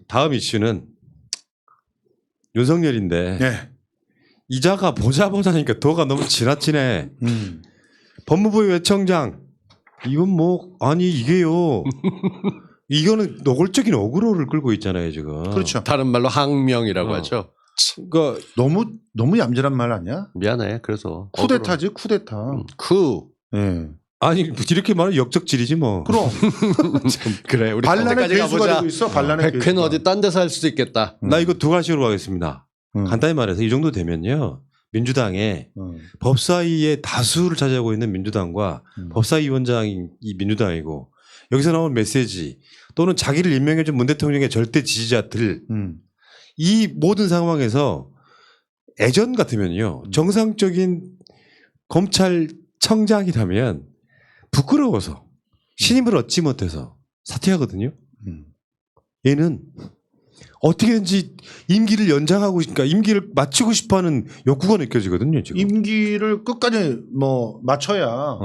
다음 이슈는 윤석열인데 네. 이자가 보자니까 도가 너무 지나치네. 법무부 외청장 이건 뭐 아니 이게요. 이거는 노골적인 어그로를 끌고 있잖아요 지금. 그렇죠. 다른 말로 항명이라고 하죠. 그러니까 너무 얌전한 말 아니야? 미안해. 그래서 쿠데타지 쿠데타. 쿠. 네. 아니 이렇게 말하면 역적질이지 뭐. 그럼 그래. 우리 반란의 그때까지 괴수가 가보자. 되고 있어. 반란의 백회는 괴수가. 어디 딴 데서 할 수도 있겠다. 나 이거 두 가지로 가겠습니다. 간단히 말해서 이 정도 되면요. 민주당에 법사위의 다수를 차지하고 있는 민주당과 법사위원장이 민주당이고 여기서 나온 메시지 또는 자기를 임명해준 문 대통령의 절대 지지자들 이 모든 상황에서 예전 같으면요. 정상적인 검찰청장이라면 부끄러워서 신임을 얻지 못해서 사퇴하거든요. 얘는 어떻게든지 임기를 연장하고 그러니까 임기를 마치고 싶어하는 욕구가 느껴지거든요. 지금. 임기를 끝까지 뭐 맞춰야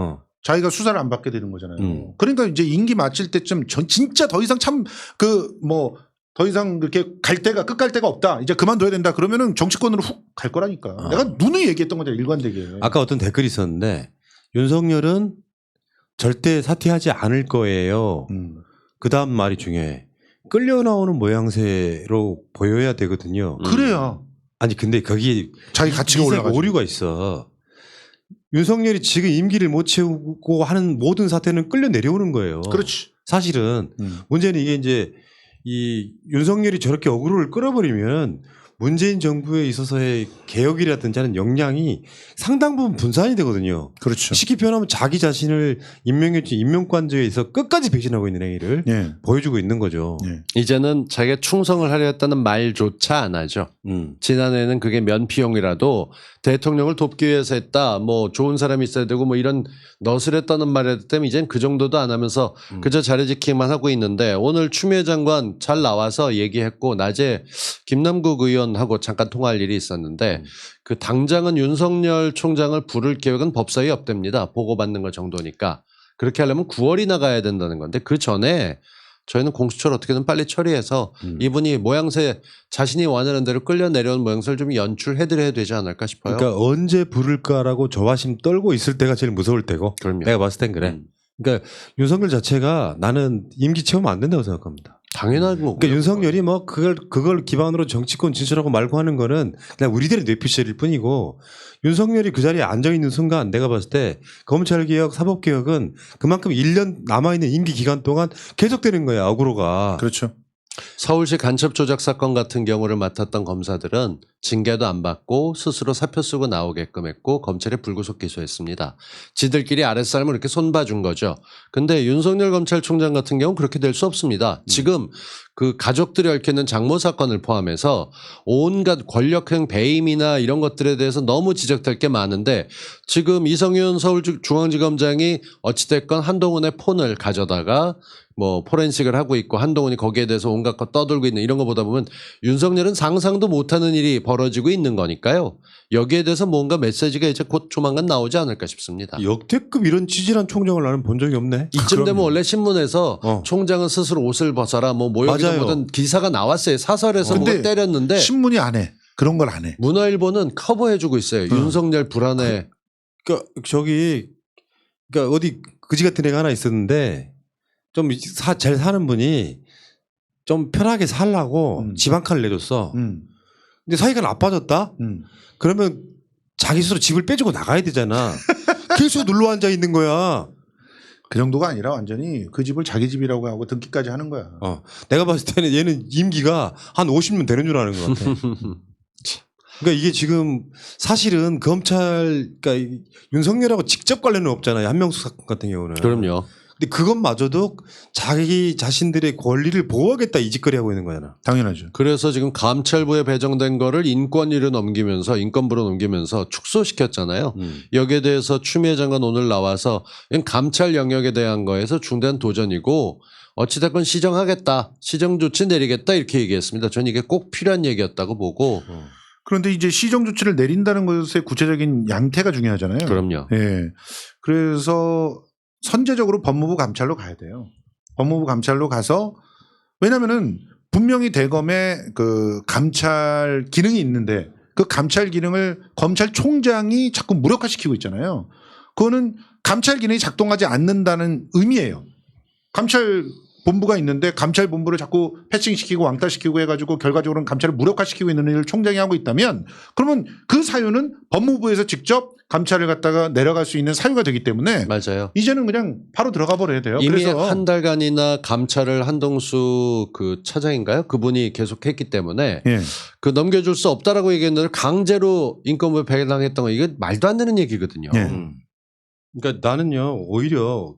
자기가 수사를 안 받게 되는 거잖아요. 그러니까 이제 임기 마칠 때쯤 진짜 더 이상 더 이상 그렇게 끝 갈 데가 없다. 이제 그만둬야 된다. 그러면은 정치권으로 훅 갈 거라니까. 내가 누누이 얘기했던 거잖아. 일관되게. 아까 어떤 댓글이 있었는데 윤석열은 절대 사퇴하지 않을 거예요. 그 다음 말이 중요해. 끌려 나오는 모양새로 보여야 되거든요. 그래야. 아니 근데 거기 자기 가치가 올라가죠. 오류가 있어. 윤석열이 지금 임기를 못 채우고 하는 모든 사태는 끌려 내려오는 거예요. 그렇지. 사실은 문제는 이게 이제 이 윤석열이 저렇게 어그로를 끌어버리면 문재인 정부에 있어서의 개혁이라든지 하는 역량이 상당 부분 분산이 되거든요. 그렇죠. 쉽게 표현하면 자기 자신을 임명했지 임명관저에서 끝까지 배신하고 있는 행위를 보여주고 있는 거죠. 이제는 자기가 충성을 하려 했다는 말조차 안 하죠. 지난해에는 그게 면피용이라도 대통령을 돕기 위해서 했다. 뭐 좋은 사람이 있어야 되고 뭐 이런 너스레 떠는 말 했기 때문에 이제는 그 정도도 안 하면서 그저 자리 지키기만 하고 있는데 오늘 추미애 장관 잘 나와서 얘기했고 낮에 김남국 의원하고 잠깐 통화할 일이 있었는데 그 당장은 윤석열 총장을 부를 계획은 법사위 없답니다. 보고받는 것 정도니까. 그렇게 하려면 9월이나 가야 된다는 건데 그 전에 저희는 공수처를 어떻게든 빨리 처리해서 이분이 모양새 자신이 원하는 대로 끌려 내려온 모양새를 좀 연출해드려야 되지 않을까 싶어요. 그러니까 언제 부를까라고 조바심 떨고 있을 때가 제일 무서울 때고 그럼요. 내가 봤을 땐 그래. 그러니까 윤석열 자체가 나는 임기 채우면 안 된다고 생각합니다. 당연한 거고. 그러니까 윤석열이 뭐 그걸 기반으로 정치권 진출하고 말고 하는 거는 그냥 우리들의 뇌피셜일 뿐이고 윤석열이 그 자리에 앉아 있는 순간 내가 봤을 때 검찰개혁, 사법개혁은 그만큼 1년 남아있는 임기 기간 동안 계속되는 거야, 어그로가. 그렇죠. 서울시 간첩 조작 사건 같은 경우를 맡았던 검사들은 징계도 안 받고 스스로 사표 쓰고 나오게끔 했고 검찰에 불구속 기소했습니다. 지들끼리 아랫사람을 이렇게 손봐준 거죠. 근데 윤석열 검찰총장 같은 경우는 그렇게 될 수 없습니다. 지금 그 가족들이 얽혀있는 장모 사건을 포함해서 온갖 권력형 배임이나 이런 것들에 대해서 너무 지적될 게 많은데 지금 이성윤 서울중앙지검장이 어찌됐건 한동훈의 폰을 가져다가 뭐 포렌식을 하고 있고 한동훈이 거기에 대해서 온갖 거 떠들고 있는 이런 거 보다 보면 윤석열은 상상도 못하는 일이 벌어지고 있는 거니까요. 여기에 대해서 뭔가 메시지가 이제 곧 조만간 나오지 않을까 싶습니다. 역대급 이런 치질한 총장을 나는 본 적이 없네. 이쯤 되면 원래 신문에서 총장은 스스로 옷을 벗어라 뭐 모욕이든 뭐든 기사가 나왔어요. 사설에서 뭐가 때렸는데 신문이 안 해. 그런 걸 안 해. 문화일보는 커버해주고 있어요. 윤석열 불안해. 그러니까 그러니까 어디 그지 같은 애가 하나 있었는데 좀 잘 사는 분이 좀 편하게 살라고 집 한 칸을 내줬어. 근데 사이가 나빠졌다? 그러면 자기 스스로 집을 빼주고 나가야 되잖아. 계속 눌러 앉아 있는 거야. 그 정도가 아니라 완전히 그 집을 자기 집이라고 하고 등기까지 하는 거야. 내가 봤을 때는 얘는 임기가 한 50년 되는 줄 아는 것 같아. 그러니까 이게 지금 사실은 그러니까 윤석열하고 직접 관련은 없잖아요. 한명숙 사건 같은 경우는. 그럼요. 근데 그것마저도 자기 자신들의 권리를 보호하겠다 이 짓거리 하고 있는 거잖아. 당연하죠. 그래서 지금 감찰부에 배정된 거를 인권위로 넘기면서 인권부로 넘기면서 축소시켰잖아요. 여기에 대해서 추미애 장관 오늘 나와서 감찰 영역에 대한 거에서 중대한 도전이고 어찌됐건 시정하겠다. 시정조치 내리겠다 이렇게 얘기했습니다. 저는 이게 꼭 필요한 얘기였다고 보고. 그런데 이제 시정 조치를 내린다는 것의 구체적인 양태가 중요하잖아요. 그럼요. 예. 그래서 선제적으로 법무부 감찰로 가야 돼요. 법무부 감찰로 가서 왜냐면은 분명히 대검에 그 감찰 기능이 있는데 그 감찰 기능을 검찰총장이 자꾸 무력화시키고 있잖아요. 그거는 감찰 기능이 작동하지 않는다는 의미예요. 감찰 본부가 있는데 감찰 본부를 자꾸 패싱시키고 왕따시키고 해가지고 결과적으로는 감찰을 무력화시키고 있는 일을 총장이 하고 있다면 그러면 그 사유는 법무부에서 직접 감찰을 갖다가 내려갈 수 있는 사유가 되기 때문에 맞아요. 이제는 그냥 바로 들어가 버려야 돼요. 이미 그래서 한 달간이나 감찰을 한동수 그 차장인가요? 그분이 계속했기 때문에 예. 그 넘겨줄 수 없다라고 얘기했는데 강제로 인권부에 배당했던 거 이게 말도 안 되는 얘기거든요. 예. 그러니까 나는요 오히려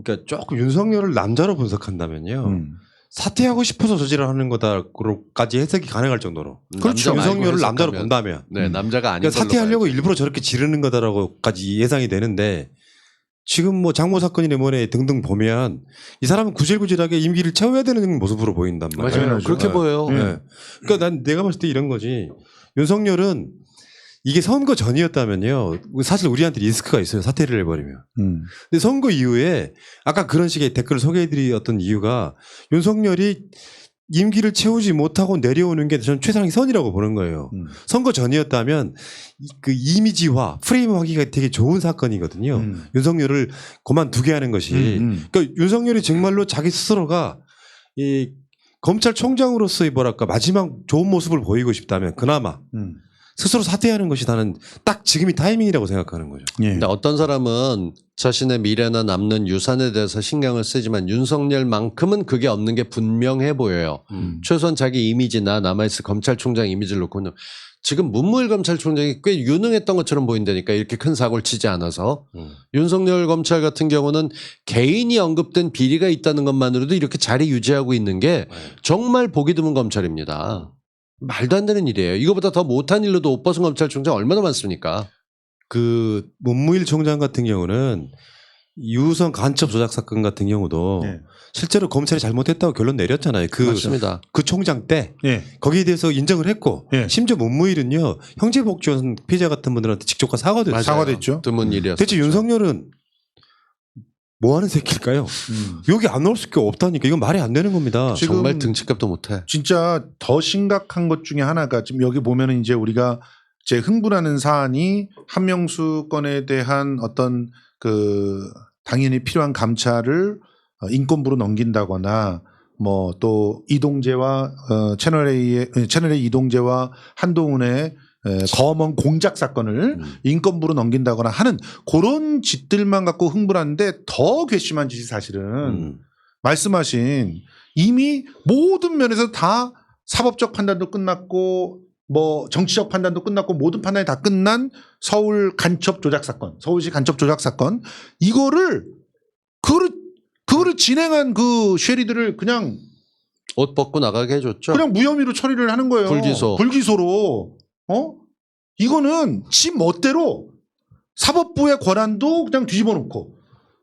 그러니까 조금 윤석열을 남자로 분석한다면요 사퇴하고 싶어서 저지를 하는 거다로까지 해석이 가능할 정도로 그렇죠. 윤석열을 해석하면. 남자로 본다면 네, 남자가 아닌 그러니까 걸로 사퇴하려고 봐야지. 일부러 저렇게 지르는 거다라고까지 예상이 되는데 지금 뭐 장모 사건이나 뭐네 등등 보면 이 사람은 구질구질하게 임기를 채워야 되는 모습으로 보인단 말이에요. 맞아요. 그렇게 네. 보여요. 네. 그러니까 난 내가 봤을 때 이런 거지. 윤석열은 이게 선거 전이었다면요. 사실 우리한테 리스크가 있어요. 사퇴를 해버리면. 근데 선거 이후에 아까 그런 식의 댓글을 소개해드렸던 이유가 윤석열이 임기를 채우지 못하고 내려오는 게 저는 최상위 선이라고 보는 거예요. 선거 전이었다면 그 이미지화, 프레임화하기가 되게 좋은 사건이거든요. 윤석열을 그만두게 하는 것이. 그러니까 윤석열이 정말로 자기 스스로가 이 검찰총장으로서의 뭐랄까 마지막 좋은 모습을 보이고 싶다면 그나마 스스로 사퇴하는 것이 나는 딱 지금이 타이밍이라고 생각하는 거죠. 예. 근데 어떤 사람은 자신의 미래나 남는 유산에 대해서 신경을 쓰지만 윤석열만큼은 그게 없는 게 분명해 보여요. 최소한 자기 이미지나 남아있을 검찰총장 이미지를 놓고는 지금 문무일 검찰총장이 꽤 유능했던 것처럼 보인다니까 이렇게 큰 사고를 치지 않아서 윤석열 검찰 같은 경우는 개인이 언급된 비리가 있다는 것만으로도 이렇게 자리 유지하고 있는 게 정말 보기 드문 검찰입니다. 말도 안 되는 일이에요. 이거보다 더 못한 일로도 옷 벗은 검찰총장 얼마나 많습니까? 그 문무일 총장 같은 경우는 유선 간첩 조작 사건 같은 경우도 예. 실제로 검찰이 잘못했다고 결론 내렸잖아요. 맞습니다. 그 총장 때 예. 거기에 대해서 인정을 했고 예. 심지어 문무일은요 형제복지원 피해자 같은 분들한테 직접 가 사과도 했어요. 사과됐죠. 드문 일이었어요. 대체 윤석열은 뭐 하는 새끼일까요? 여기 안 나올 수밖에 없다니까 이건 말이 안 되는 겁니다. 지금 정말 등치값도 못해. 진짜 더 심각한 것 중에 하나가 지금 여기 보면은 이제 우리가 이제 흥분하는 사안이 한명수 건에 대한 어떤 그 당연히 필요한 감찰을 인권부로 넘긴다거나 뭐 또 이동재와 채널A 이동재와 한동훈의 검언 공작 사건을 인권부로 넘긴다거나 하는 그런 짓들만 갖고 흥분하는데 더 괘씸한 짓이 사실은 말씀하신 이미 모든 면에서 다 사법적 판단도 끝났고 뭐 정치적 판단도 끝났고 모든 판단이 다 끝난 서울 간첩 조작 사건, 서울시 간첩 조작 사건 이거를 그거를 진행한 그 쉐리들을 그냥 옷 벗고 나가게 해줬죠. 그냥 무혐의로 처리를 하는 거예요. 불기소로. 이거는 지 멋대로 사법부의 권한도 그냥 뒤집어 놓고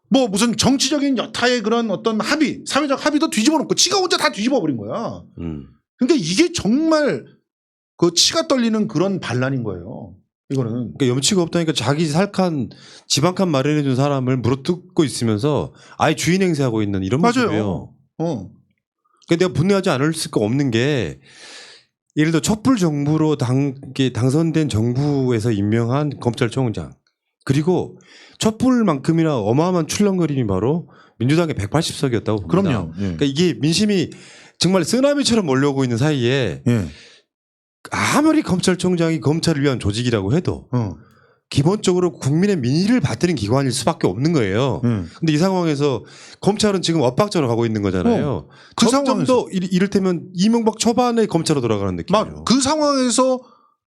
뭐 무슨 정치적인 여타의 그런 어떤 합의, 사회적 합의도 뒤집어 놓고 지가 혼자 다 뒤집어 버린 거야. 그러니까 이게 정말 그 치가 떨리는 그런 반란인 거예요. 이거는. 그러니까 염치가 없다니까 자기 살칸 집안칸 마련해 준 사람을 물어뜯고 있으면서 아예 주인 행세하고 있는 이런 모습이에요. 맞아요. 그러니까 내가 분노하지 않을 수가 없는 게 예를 들어 촛불 정부로 당선된 정부에서 임명한 검찰총장 그리고 촛불만큼이나 어마어마한 출렁거림이 바로 민주당의 180석이었다고 봅니다. 그럼요. 예. 그러니까 이게 민심이 정말 쓰나미처럼 몰려오고 있는 사이에 예. 아무리 검찰총장이 검찰을 위한 조직이라고 해도 기본적으로 국민의 민의를 받드는 기관일 수밖에 없는 거예요. 근데 이 상황에서 검찰은 지금 엇박자로 가고 있는 거잖아요. 그 점점 상황에서 더 이를테면 이명박 초반의 검찰로 돌아가는 느낌이에요. 막 그 상황에서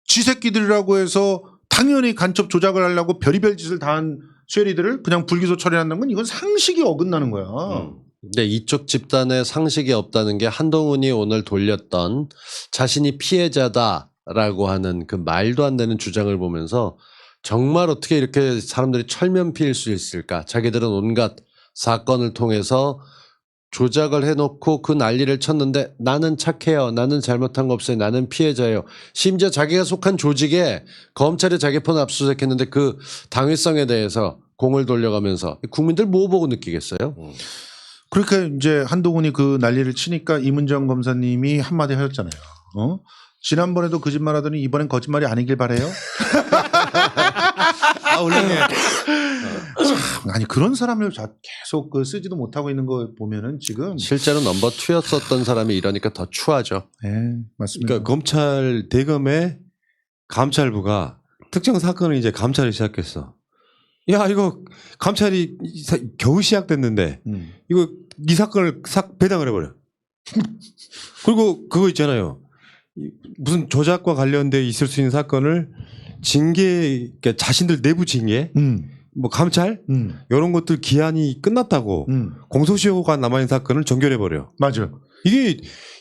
지새끼들이라고 해서 당연히 간첩 조작을 하려고 별의별 짓을 다한 쉐리들을 그냥 불기소 처리한다는 건 이건 상식이 어긋나는 거야. 근데 이쪽 집단에 상식이 없다는 게 한동훈이 오늘 돌렸던 자신이 피해자다라고 하는 그 말도 안 되는 주장을 보면서 정말 어떻게 이렇게 사람들이 철면피일 수 있을까? 자기들은 온갖 사건을 통해서 조작을 해놓고 그 난리를 쳤는데 나는 착해요. 나는 잘못한 거 없어요. 나는 피해자예요. 심지어 자기가 속한 조직에 검찰이 자기 폰 압수수색했는데 그 당위성에 대해서 공을 돌려가면서 국민들 뭐 보고 느끼겠어요? 그렇게 이제 한동훈이 그 난리를 치니까 이문정 검사님이 한마디 하셨잖아요. 지난번에도 거짓말하더니 이번엔 거짓말이 아니길 바래요. 아, 올렸네. 아니 그런 사람을 계속 그 쓰지도 못하고 있는 거 보면은 지금 실제로 넘버 2였었던 사람이 이러니까 더 추하죠. 네, 맞습니다. 그러니까 검찰 대검의 감찰부가 특정 사건을 이제 감찰을 시작했어. 야, 이거 감찰이 겨우 시작됐는데 이거 이 사건을 싹 배당을 해버려. 그리고 그거 있잖아요. 무슨 조작과 관련돼 있을 수 있는 사건을 징계, 그러니까 자신들 내부 징계, 뭐 감찰 이런 것들 기한이 끝났다고 공소시효가 남아있는 사건을 종결해 버려. 맞아요.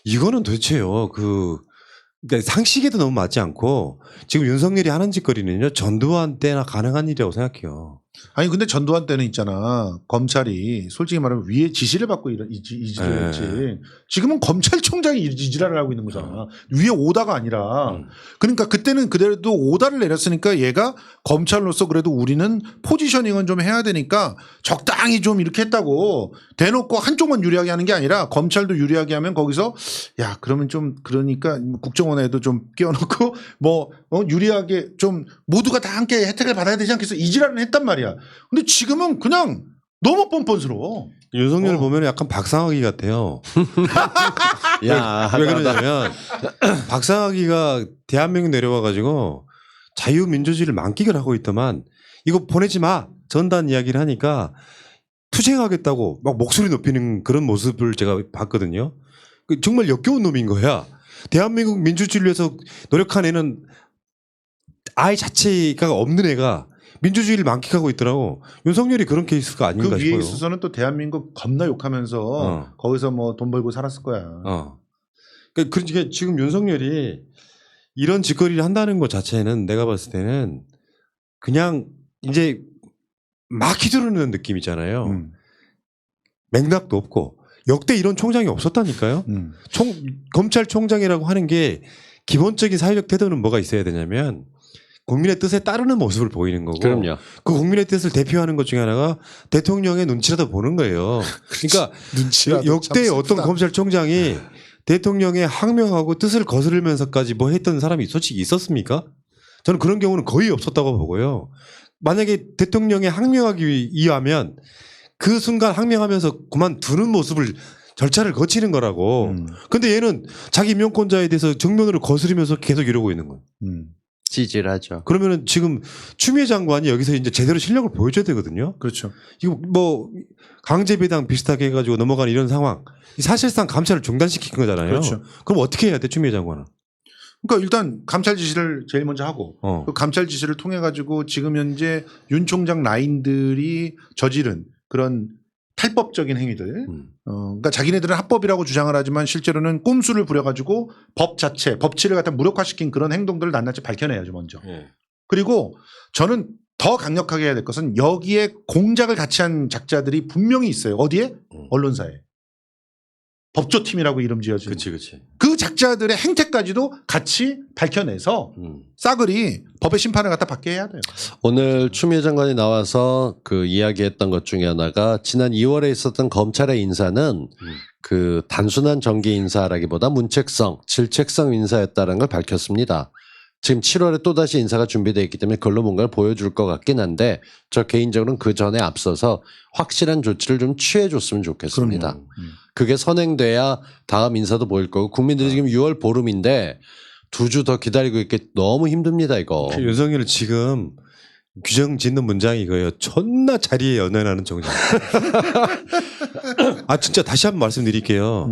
이거는 도대체요 그러니까 상식에도 너무 맞지 않고 지금 윤석열이 하는 짓거리는요 전두환 때나 가능한 일이라고 생각해요. 아니 근데 전두환 때는 있잖아 검찰이 솔직히 말하면 위에 지시를 받고 이지를 했지. 지금은 검찰총장이 이지랄을 하고 있는 거잖아. 위에 오다가 아니라. 그러니까 그때는 그래도 오다를 내렸으니까 얘가 검찰로서 그래도 우리는 포지셔닝은 좀 해야 되니까 적당히 좀 이렇게 했다고 대놓고 한쪽만 유리하게 하는 게 아니라 검찰도 유리하게 하면 거기서 야 그러면 좀 그러니까 국정원에도 좀 끼워놓고 뭐 유리하게 좀 모두가 다 함께 혜택을 받아야 되지 않겠어 이지랄은 했단 말이야. 근데 지금은 그냥 너무 뻔뻔스러워. 윤석열 보면 약간 박상학이 같아요. 야, 왜 그러냐면 박상학이가 대한민국 내려와 가지고 자유민주주의를 만끽을 하고 있더만 이거 보내지 마 전단 이야기를 하니까 투쟁하겠다고 막 목소리 높이는 그런 모습을 제가 봤거든요. 정말 역겨운 놈인 거야. 대한민국 민주주의를 위해서 노력한 애는 아예 자체가 없는 애가 민주주의를 만끽하고 있더라고. 윤석열이 그런 케이스가 아닌가 그 위에 싶어요. 있어서는 또 대한민국 겁나 욕하면서 거기서 뭐 돈 벌고 살았을 거야. 그러니까 지금 윤석열이 이런 짓거리를 한다는 것 자체는 내가 봤을 때는 그냥 이제 막 휘두르는 느낌이잖아요. 맥락도 없고 역대 이런 총장이 없었다니까요. 검찰총장이라고 하는 게 기본적인 사회적 태도는 뭐가 있어야 되냐면 국민의 뜻에 따르는 모습을 보이는 거고 그럼요. 그 국민의 뜻을 대표하는 것 중에 하나가 대통령의 눈치라도 보는 거예요. 그러니까 역대 어떤 검찰총장이 대통령의 항명하고 뜻을 거스르면서까지 뭐 했던 사람이 솔직히 있었습니까? 저는 그런 경우는 거의 없었다고 보고요. 만약에 대통령의 항명하기 위하면 그 순간 항명하면서 그만두는 모습을 절차를 거치는 거라고. 근데 얘는 자기 임명권자에 대해서 정면으로 거스르면서 계속 이러고 있는 거예요. 찌질하죠. 그러면은 지금 추미애 장관이 여기서 이제 제대로 실력을 보여줘야 되거든요. 그렇죠. 이거 뭐 강제배당 비슷하게 해가지고 넘어가는 이런 상황. 사실상 감찰을 중단시킨 거잖아요. 그렇죠. 그럼 어떻게 해야 돼 추미애 장관은? 그러니까 일단 감찰 지시를 제일 먼저 하고 그 감찰 지시를 통해 가지고 지금 현재 윤 총장 라인들이 저지른 그런 탈법적인 행위들. 그러니까 자기네들은 합법이라고 주장을 하지만 실제로는 꼼수를 부려가지고 법 자체, 법치를 갖다 무력화시킨 그런 행동들을 낱낱이 밝혀내야죠 먼저. 그리고 저는 더 강력하게 해야 될 것은 여기에 공작을 같이 한 작자들이 분명히 있어요. 어디에? 언론사에. 법조팀이라고 이름 지어진. 그렇지. 그 작자들의 행태까지도 같이 밝혀내서 싸그리 법의 심판을 갖다 받게 해야 돼요. 오늘 추미애 장관이 나와서 그 이야기했던 것 중에 하나가 지난 2월에 있었던 검찰의 인사는 그 단순한 정계 인사라기보다 문책성, 질책성 인사였다는 걸 밝혔습니다. 지금 7월에 또다시 인사가 준비되어 있기 때문에 그걸로 뭔가를 보여줄 것 같긴 한데 저 개인적으로는 그 전에 앞서서 확실한 조치를 좀 취해줬으면 좋겠습니다. 그게 선행돼야 다음 인사도 보일 거고 국민들이 지금 6월 보름인데 2주 더 기다리고 있기 너무 힘듭니다 이거. 윤석열은 지금 규정 짓는 문장이 이거예요. 존나 자리에 연연하는 정장. 아 진짜 다시 한번 말씀드릴게요.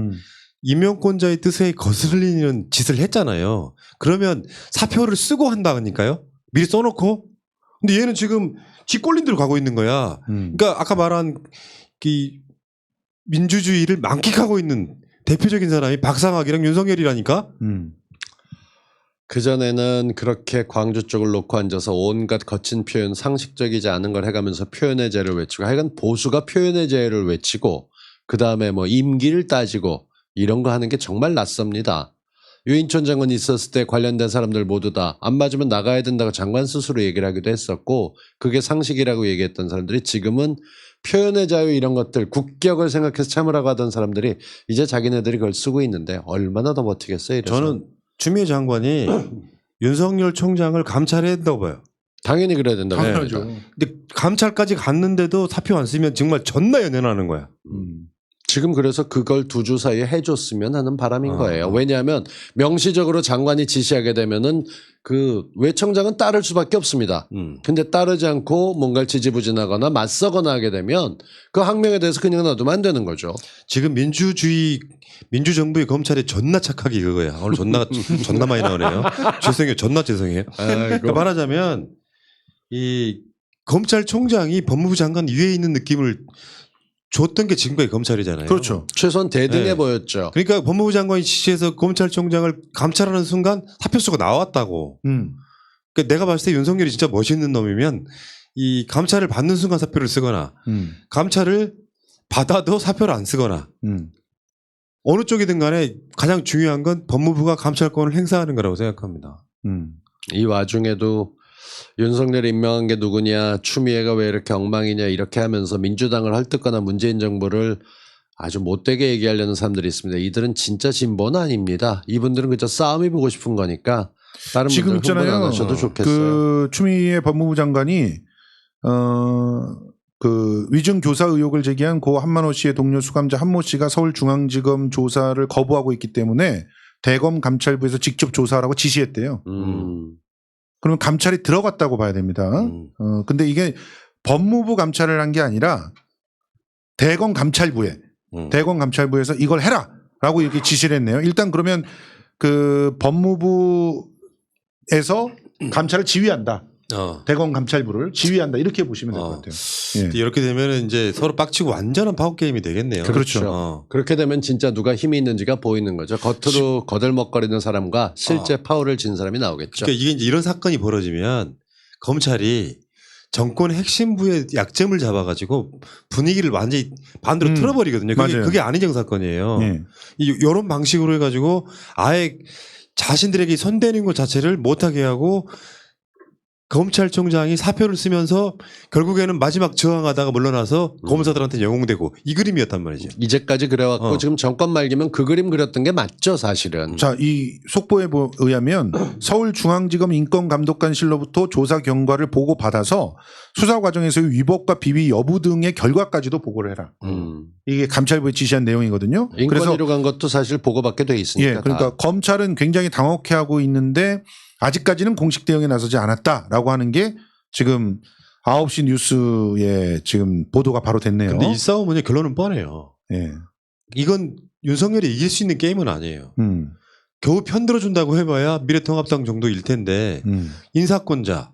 임명권자의 뜻에 거슬리는 짓을 했잖아요. 그러면 사표를 쓰고 한다니까요. 미리 써놓고. 근데 얘는 지금 지 꼴린 대로 가고 있는 거야. 그러니까 아까 말한 이 민주주의를 만끽하고 있는 대표적인 사람이 박상학이랑 윤석열이라니까. 그전에는 그렇게 광주 쪽을 놓고 앉아서 온갖 거친 표현 상식적이지 않은 걸 해가면서 표현의 제를 외치고 하여간 보수가 표현의 제를 외치고 그다음에 뭐 임기를 따지고 이런 거 하는 게 정말 낯섭니다. 유인촌 장관 있었을 때 관련된 사람들 모두 다 안 맞으면 나가야 된다고 장관 스스로 얘기를 하기도 했었고 그게 상식이라고 얘기했던 사람들이 지금은 표현의 자유 이런 것들 국격을 생각해서 참으라고 하던 사람들이 이제 자기네들이 그걸 쓰고 있는데 얼마나 더 버티겠어요? 이래서. 저는 추미애 장관이 윤석열 총장을 감찰해야 된다고 봐요. 당연히 그래야 된다고 당연하죠. 봅니다. 근데 감찰까지 갔는데도 사표 안 쓰면 정말 존나 연연하는 거야. 지금 그래서 그걸 두 주 사이에 해줬으면 하는 바람인 어. 거예요. 왜냐하면 명시적으로 장관이 지시하게 되면은 그 외청장은 따를 수밖에 없습니다. 근데 따르지 않고 뭔가를 지지부진하거나 맞서거나 하게 되면 그 항명에 대해서 그냥 놔두면 안 되는 거죠. 지금 민주정부의 검찰이 존나 착하기 그거야. 오늘 존나 많이 나오네요. 죄송해요. 존나 죄송해요. 그러니까 말하자면 이 검찰총장이 법무부 장관 위에 있는 느낌을 줬던 게 지금까지 검찰이잖아요. 그렇죠. 최소한 대등해 네. 보였죠. 그러니까 법무부 장관이 지시해서 검찰총장을 감찰하는 순간 사표수가 나왔다고. 그러니까 내가 봤을 때 윤석열이 진짜 멋있는 놈이면 이 감찰을 받는 순간 사표를 쓰거나 감찰을 받아도 사표를 안 쓰거나 어느 쪽이든 간에 가장 중요한 건 법무부가 감찰권을 행사하는 거라고 생각합니다. 이 와중에도 윤석열이 임명한 게 누구냐, 추미애가 왜 이렇게 엉망이냐 이렇게 하면서 민주당을 헐뜯거나 문재인 정부를 아주 못되게 얘기하려는 사람들이 있습니다. 이들은 진짜 진보는 아닙니다. 이분들은 그저 싸움이 보고 싶은 거니까 다른 지금 분들 흥분 안 있잖아요. 하셔도 좋겠어요. 그 추미애 법무부 장관이 그 위증 교사 의혹을 제기한 고 한만호 씨의 동료 수감자 한모 씨가 서울중앙지검 조사를 거부하고 있기 때문에 대검 감찰부에서 직접 조사하라고 지시했대요. 그러면 감찰이 들어갔다고 봐야 됩니다. 근데 이게 법무부 감찰을 한 게 아니라 대검 감찰부에서 이걸 해라라고 이렇게 지시를 했네요. 일단 그러면 그 법무부에서 감찰을 지휘한다. 대검 감찰부를 지휘한다 이렇게 보시면 될 것 같아요. 예. 이렇게 되면 이제 서로 빡치고 완전한 파워 게임이 되겠네요. 그렇죠. 그렇게 되면 진짜 누가 힘이 있는지가 보이는 거죠. 겉으로 거들먹거리는 사람과 실제 파워를 진 사람이 나오겠죠. 그러니까 이게 이제 이런 사건이 벌어지면 검찰이 정권의 핵심부의 약점을 잡아가지고 분위기를 완전히 반대로 틀어버리거든요. 그게 안희정 사건이에요. 예. 이런 방식으로 해가지고 아예 자신들에게 손대는 것 자체를 못하게 하고 검찰총장이 사표를 쓰면서 결국에는 마지막 저항하다가 물러나서 검사들한테 영웅되고 이 그림이었단 말이죠. 이제까지 그래왔고 지금 정권 말기면 그 그림 그렸던 게 맞죠 사실은. 자, 이 속보에 의하면 서울중앙지검 인권감독관실로부터 조사 경과를 보고받아서 수사 과정에서의 위법과 비위 여부 등의 결과까지도 보고를 해라. 이게 감찰부에 지시한 내용이거든요. 인권위로 간 것도 사실 보고받게 돼 있으니까. 예, 그러니까 다. 검찰은 굉장히 당혹해하고 있는데 아직까지는 공식 대응에 나서지 않았다라고 하는 게 지금 9시 뉴스에 지금 보도가 바로 됐네요. 근데 이 싸움은 결론은 뻔해요. 예. 이건 윤석열이 이길 수 있는 게임은 아니에요. 겨우 편들어준다고 해봐야 미래통합당 정도일 텐데 인사권자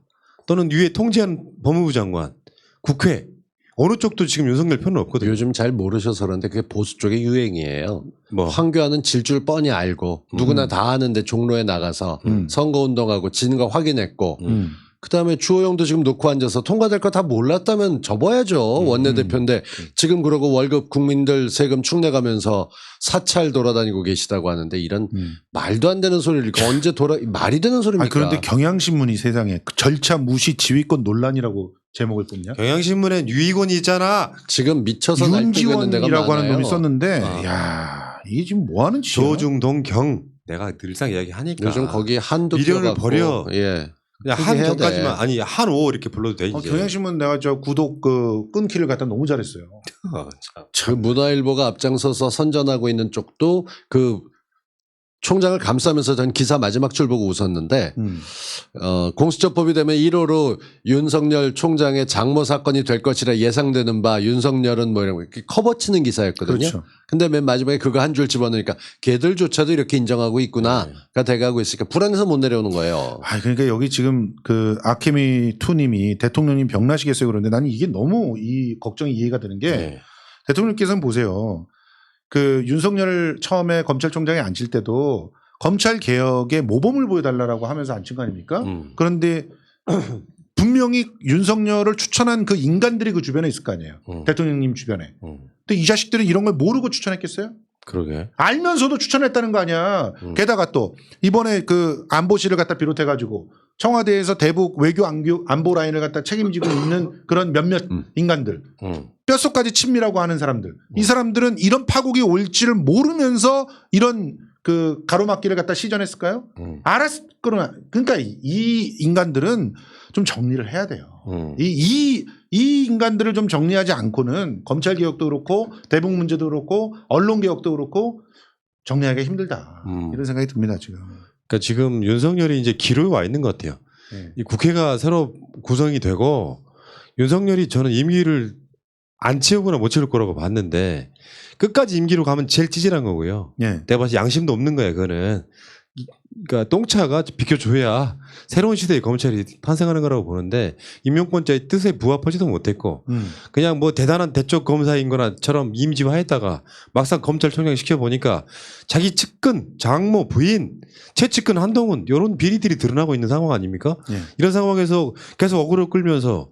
또는 위에 통제한 법무부 장관, 국회 어느 쪽도 지금 윤석열 편은 없거든요. 요즘 잘 모르셔서 그런데 그게 보수 쪽의 유행이에요. 뭐 황교안은 질 줄 뻔히 알고 누구나 다 아는데 종로에 나가서 선거운동하고 지는 거 확인했고 그다음에 주호영도 지금 놓고 앉아서 통과될 거 다 몰랐다면 접어야죠. 원내대표인데 지금 그러고 월급 국민들 세금 축내가면서 사찰 돌아다니고 계시다고 하는데 이런 말도 안 되는 소리를 언제 말이 되는 소리입니까? 아니, 그런데 경향신문이 세상에 그 절차 무시 지휘권 논란이라고 제목을 뽑냐? 경향신문엔 유익원이 있잖아. 지금 미쳐서 날뛰고 있는 데가 윤지원이라고 많아요. 하는 놈이 썼는데 야 이게 지금 뭐 하는 짓이야? 조중동 경 내가 늘상 이야기하니까 요즘 거기 한도 미련을 껴갖고, 버려. 예. 그냥 그렇게 해야 한경까지만 돼. 아니 한오 이렇게 불러도 돼 이제. 경향신문 내가 저 구독 그 끊기를 갖다 너무 잘했어요. 그 문화일보가 앞장서서 선전하고 있는 쪽도 그 총장을 감싸면서 전 기사 마지막 줄 보고 웃었는데 공수처법이 되면 1호로 윤석열 총장의 장모 사건이 될 것이라 예상되는 바 윤석열은 뭐 이런 거 이렇게 커버치는 기사였거든요. 그렇죠. 근데 맨 마지막에 그거 한 줄 집어넣으니까 걔들조차도 이렇게 인정하고 있구나가 돼가고 있으니까 불안해서 못 내려오는 거예요. 아 그러니까 여기 지금 그 아케미 투님이 대통령님 병나시겠어요 그런데 나는 이게 너무 이 걱정이 이해가 되는 게 네. 대통령께서는 보세요. 그 윤석열 처음에 검찰총장에 앉힐 때도 검찰 개혁에 모범을 보여달라고 하면서 앉힌 거 아닙니까? 그런데 분명히 윤석열을 추천한 그 인간들이 그 주변에 있을 거 아니에요. 대통령님 주변에. 근데 이 자식들은 이런 걸 모르고 추천했겠어요? 그러게. 알면서도 추천했다는 거 아니야. 게다가 또 이번에 그 안보실을 갖다 비롯해가지고 청와대에서 대북 외교 안보 라인을 갖다 책임지고 있는 그런 몇몇 인간들. 뼛속까지 친미라고 하는 사람들. 이 사람들은 이런 파국이 올지를 모르면서 이런 그 가로막기를 갖다 시전했을까요? 알았거나. 그러니까 이 인간들은 좀 정리를 해야 돼요. 이 인간들을 좀 정리하지 않고는 검찰 개혁도 그렇고 대북 문제도 그렇고 언론 개혁도 그렇고 정리하기가 힘들다. 이런 생각이 듭니다 지금. 그러니까 지금 윤석열이 이제 기로에 와 있는 것 같아요. 네. 이 국회가 새로 구성이 되고 윤석열이 저는 임기를 안 채우거나 못 채울 거라고 봤는데 끝까지 임기로 가면 제일 찌질한 거고요. 네. 내가 봐서 양심도 없는 거야 그거는. 그러니까 똥차가 비켜줘야 새로운 시대의 검찰이 탄생하는 거라고 보는데 임명권자의 뜻에 부합하지도 못했고 그냥 뭐 대단한 대쪽 검사인 거나처럼 이미지화했다가 막상 검찰총장 시켜보니까 자기 측근 장모 부인 최측근 한동훈 이런 비리들이 드러나고 있는 상황 아닙니까? 네. 이런 상황에서 계속 어그로 끌면서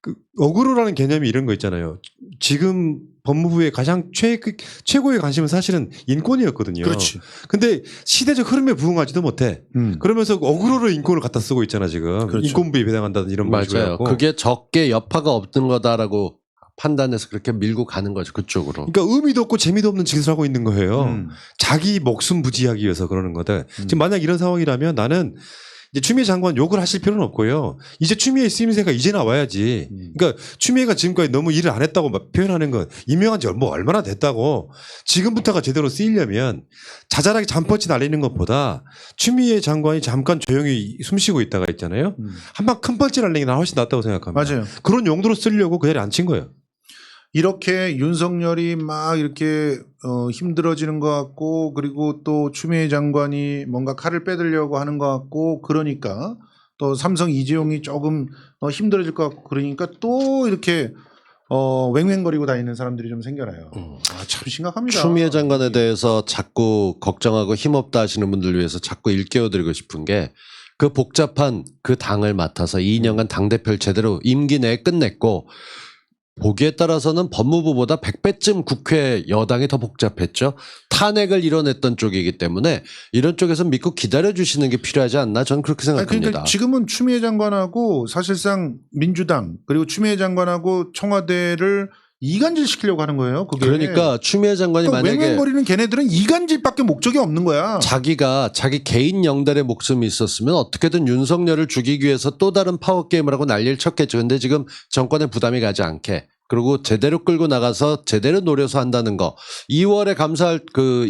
그 어그로라는 개념이 이런 거 있잖아요. 지금 법무부의 가장 최고의 관심은 사실은 인권이었거든요. 그렇지. 근데 시대적 흐름에 부응하지도 못해. 그러면서 어그로로 인권을 갖다 쓰고 있잖아 지금. 그렇죠. 인권부에 배당한다든 이런 방식으로. 맞아요. 그게 적게 여파가 없는 거다라고 판단해서 그렇게 밀고 가는 거죠. 그쪽으로. 그러니까 의미도 없고 재미도 없는 짓을 하고 있는 거예요. 자기 목숨 부지하기 위해서 그러는 거다. 지금 만약 이런 상황이라면 나는 이제 추미애 장관 욕을 하실 필요는 없고요. 이제 추미애 쓰임새가 이제 나와야지. 그러니까 추미애가 지금까지 너무 일을 안 했다고 막 표현하는 건 임명한 지 얼마나 됐다고 지금부터가 제대로 쓰이려면 자잘하게 잠퍼치 날리는 것보다 추미애 장관이 잠깐 조용히 숨쉬고 있다가 있잖아요. 한방 큰 펀치 날리는 게 나 훨씬 낫다고 생각합니다. 맞아요. 그런 용도로 쓰려고 그 자리에 앉힌 거예요. 이렇게 윤석열이 막 이렇게 힘들어지는 것 같고 그리고 또 추미애 장관이 뭔가 칼을 빼들려고 하는 것 같고 그러니까 또 삼성 이재용이 조금 힘들어질 것 같고 그러니까 또 이렇게 왱왱거리고 다니는 사람들이 좀 생겨나요. 참 심각합니다. 추미애 장관에 대해서 자꾸 걱정하고 힘없다 하시는 분들 위해서 자꾸 일깨워드리고 싶은 게 그 복잡한 그 당을 맡아서 2년간 당대표를 제대로 임기 내에 끝냈고 보기에 따라서는 법무부보다 100배쯤 국회 여당이 더 복잡했죠. 탄핵을 이뤄냈던 쪽이기 때문에 이런 쪽에서 믿고 기다려주시는 게 필요하지 않나 저는 그렇게 생각합니다. 그러니까 지금은 추미애 장관하고 사실상 민주당 그리고 추미애 장관하고 청와대를 이간질시키려고 하는 거예요. 그게. 그러니까 추미애 장관이 그러니까 만약에 왱왱거리는 걔네들은 이간질밖에 목적이 없는 거야. 자기가 자기 개인 영달의 목숨이 있었으면 어떻게든 윤석열을 죽이기 위해서 또 다른 파워게임을 하고 난리를 쳤겠죠. 근데 지금 정권에 부담이 가지 않게 그리고 제대로 끌고 나가서 제대로 노려서 한다는 거 2월에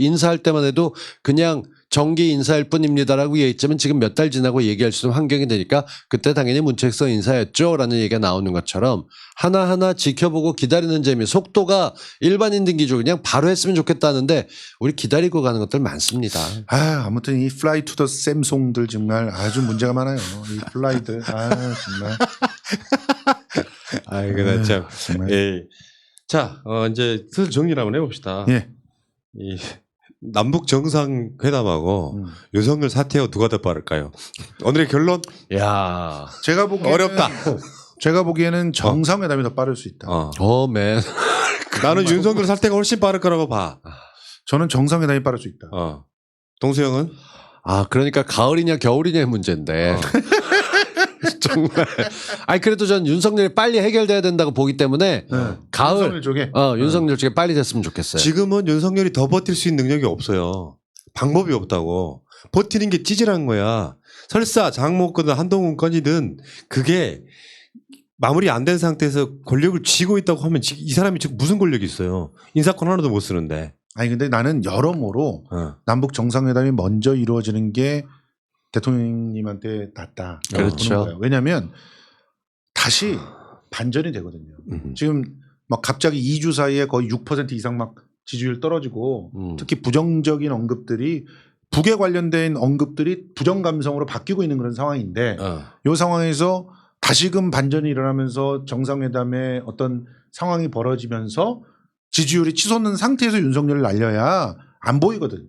인사할 때만 해도 그냥 정기 인사일 뿐입니다라고 얘기했지만 지금 몇 달 지나고 얘기할 수 있는 환경이 되니까 그때 당연히 문책성 인사였죠 라는 얘기가 나오는 것처럼 하나하나 지켜보고 기다리는 재미 속도가 일반인들 기준 그냥 바로 했으면 좋겠다는데 우리 기다리고 가는 것들 많습니다. 아무튼 이 플라이 투 더 샘송들 정말 아주 문제가 많아요. 이 플라이들 정말. 아이고 나 참. 정말. 예. 자 이제 슬슬 정리를 한번 해봅시다. 예. 이 남북 정상회담하고 윤석열 사퇴하고 누가 더 빠를까요? 오늘의 결론? 야, 제가 보기에는 어렵다. 제가 보기에는 정상회담이 더 빠를 수 있다. 맨. 나는 윤석열 사퇴가 훨씬 빠를 거라고 봐. 저는 정상회담이 빠를 수 있다. 동수형은? 그러니까 가을이냐 겨울이냐의 문제인데. 정말. 아니 그래도 전 윤석열이 빨리 해결돼야 된다고 보기 때문에 가을 윤석열 쪽에 윤석열 쪽에 빨리 됐으면 좋겠어요. 지금은 윤석열이 더 버틸 수 있는 능력이 없어요. 방법이 없다고. 버티는 게 찌질한 거야. 설사 장모 건이든 한동훈 건이든 그게 마무리 안 된 상태에서 권력을 쥐고 있다고 하면 이 사람이 지금 무슨 권력이 있어요. 인사권 하나도 못 쓰는데. 아니 근데 나는 여러모로 남북 정상회담이 먼저 이루어지는 게 대통령님한테 낫다. 그렇죠. 왜냐하면 다시 반전이 되거든요. 지금 막 갑자기 2주 사이에 거의 6% 이상 막 지지율 떨어지고 특히 부정적인 언급들이 북에 관련된 언급들이 부정 감성으로 바뀌고 있는 그런 상황인데 이 상황에서 다시금 반전이 일어나면서 정상회담의 어떤 상황이 벌어지면서 지지율이 치솟는 상태에서 윤석열을 날려야 안 보이거든.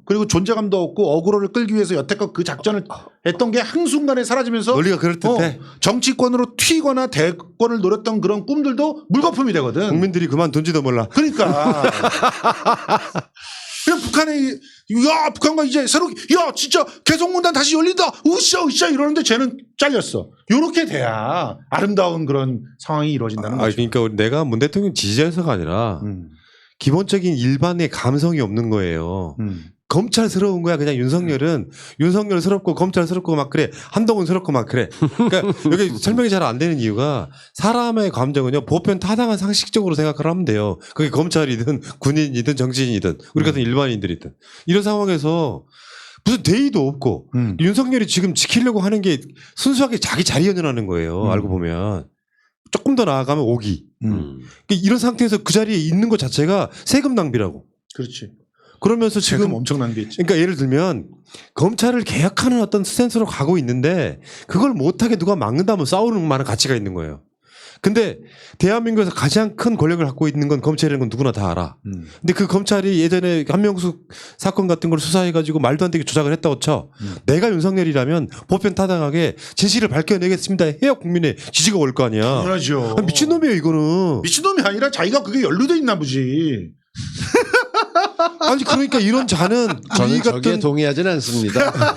그리고 존재감도 없고 어그로를 끌기 위해서 여태껏 그 작전을 했던 게 한순간에 사라지면서 논리가 그럴듯해. 정치권으로 튀거나 대권을 노렸던 그런 꿈들도 물거품이 되거든. 국민들이 그만 둔지도 몰라. 그러니까. 그냥 북한과 이제 새로 진짜 개성공단 다시 열린다. 으쌰 이러는데 쟤는 잘렸어. 요렇게 돼야 아름다운 그런 상황이 이루어진다는 거죠. 그러니까 내가 문 대통령 지지해서가 아니라 기본적인 일반의 감성이 없는 거예요. 검찰스러운 거야. 그냥 윤석열스럽고 검찰스럽고 막 그래. 한동훈스럽고 막 그래. 그러니까 여기 설명이 잘 안 되는 이유가 사람의 감정은요. 보편 타당한 상식적으로 생각을 하면 돼요. 그게 검찰이든 군인이든 정치인이든 우리 같은 일반인들이든 이런 상황에서 무슨 대의도 없고 윤석열이 지금 지키려고 하는 게 순수하게 자기 자리 연연하는 거예요. 알고 보면. 조금 더 나아가면 오기. 그러니까 이런 상태에서 그 자리에 있는 것 자체가 세금 낭비라고. 그렇지. 세금 그러면서 지금 엄청 낭비했지. 그러니까 예를 들면 검찰을 개혁하는 어떤 스탠스로 가고 있는데 그걸 못하게 누가 막는다면 싸우는 만한 가치가 있는 거예요. 근데 대한민국에서 가장 큰 권력을 갖고 있는 건 검찰이라는 건 누구나 다 알아. 근데 그 검찰이 예전에 한명숙 사건 같은 걸 수사해가지고 말도 안 되게 조작을 했다고 쳐. 내가 윤석열이라면 보편 타당하게 진실을 밝혀내겠습니다. 해야 국민의 지지가 올 거 아니야. 당연하죠. 미친놈이에요 이거는. 미친놈이 아니라 자기가 그게 연루돼 있나 보지. 아니 그러니까 이런 자는 저는 우리 저기에 같은 동의하지는 않습니다.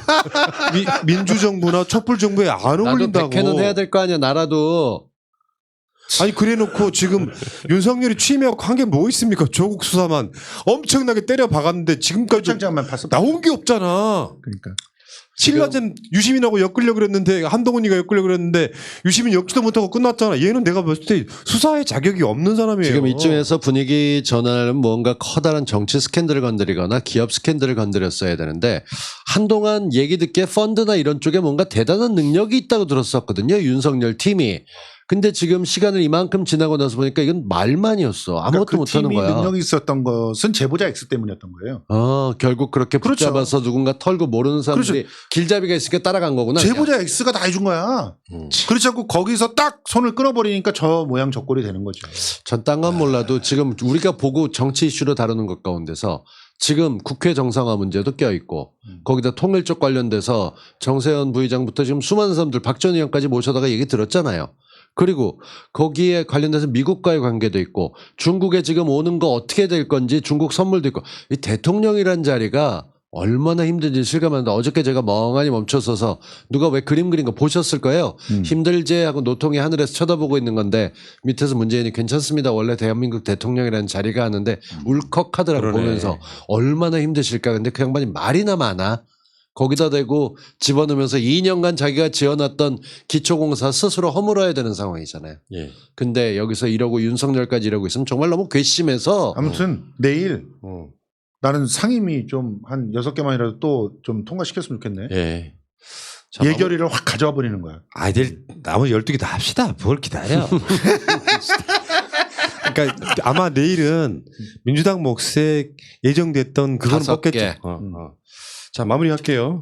민주정부나 촛불정부에 안 나도 어울린다고. 백회는 해야 될 거 아니야. 나라도. 아니 그래놓고 지금 윤석열이 취임하고 한 게 뭐 있습니까? 조국 수사만 엄청나게 때려 박았는데 지금까지 표창장만 봤어. 나온 게 없잖아. 그러니까. 신라젠 유시민하고 엮으려고 그랬는데 한동훈이가 엮으려고 그랬는데 유시민 엮지도 못하고 끝났잖아. 얘는 내가 봤을 때 수사의 자격이 없는 사람이에요. 지금 이쯤에서 분위기 전환하려면 뭔가 커다란 정치 스캔들을 건드리거나 기업 스캔들을 건드렸어야 되는데 한동안 얘기 듣기에 펀드나 이런 쪽에 뭔가 대단한 능력이 있다고 들었었거든요. 윤석열 팀이. 근데 지금 시간을 이만큼 지나고 나서 보니까 이건 말만이었어. 아무것도 그러니까 그 못하는 팀이 거야. 능력이 있었던 것은 제보자 X 때문이었던 거예요. 결국 그렇게 그렇죠. 붙잡아서 누군가 털고 모르는 사람들이 길잡이가 있으니까 따라간 거구나. 제보자 X가 다 해준 거야. 그렇지 않고 거기서 딱 손을 끊어버리니까 저 모양 저 꼴이 되는 거죠. 전 딴 건 몰라도 지금 우리가 보고 정치 이슈로 다루는 것 가운데서 지금 국회 정상화 문제도 껴있고 거기다 통일 쪽 관련돼서 정세현 부의장부터 지금 수많은 사람들 박 전 의원까지 모셔다가 얘기 들었잖아요. 그리고 거기에 관련돼서 미국과의 관계도 있고 중국에 지금 오는 거 어떻게 될 건지 중국 선물도 있고 이 대통령이란 자리가 얼마나 힘든지 실감하는데 어저께 제가 멍하니 멈춰서서 누가 왜 그림 그린 거 보셨을 거예요. 힘들제 하고 노통이 하늘에서 쳐다보고 있는 건데 밑에서 문재인이 괜찮습니다. 원래 대한민국 대통령이라는 자리가 하는데 울컥하더라고. 그러네. 보면서 얼마나 힘드실까. 근데 그 양반이 말이나 많아. 거기다 대고 집어넣으면서 2년간 자기가 지어놨던 기초공사 스스로 허물어야 되는 상황이잖아요. 예. 근데 여기서 이러고 윤석열까지 이러고 있으면 정말 너무 괘씸해서 아무튼 내일 나는 상임위 좀 한 6개만이라도 또 좀 통과시켰으면 좋겠네. 예. 예결위를 확 가져와 버리는 거야. 아이들 나머지 12개 다 합시다. 뭘 기다려. 그러니까 아마 내일은 민주당 몫에 예정됐던 그거는 5개. 뽑겠죠. 자 마무리할게요.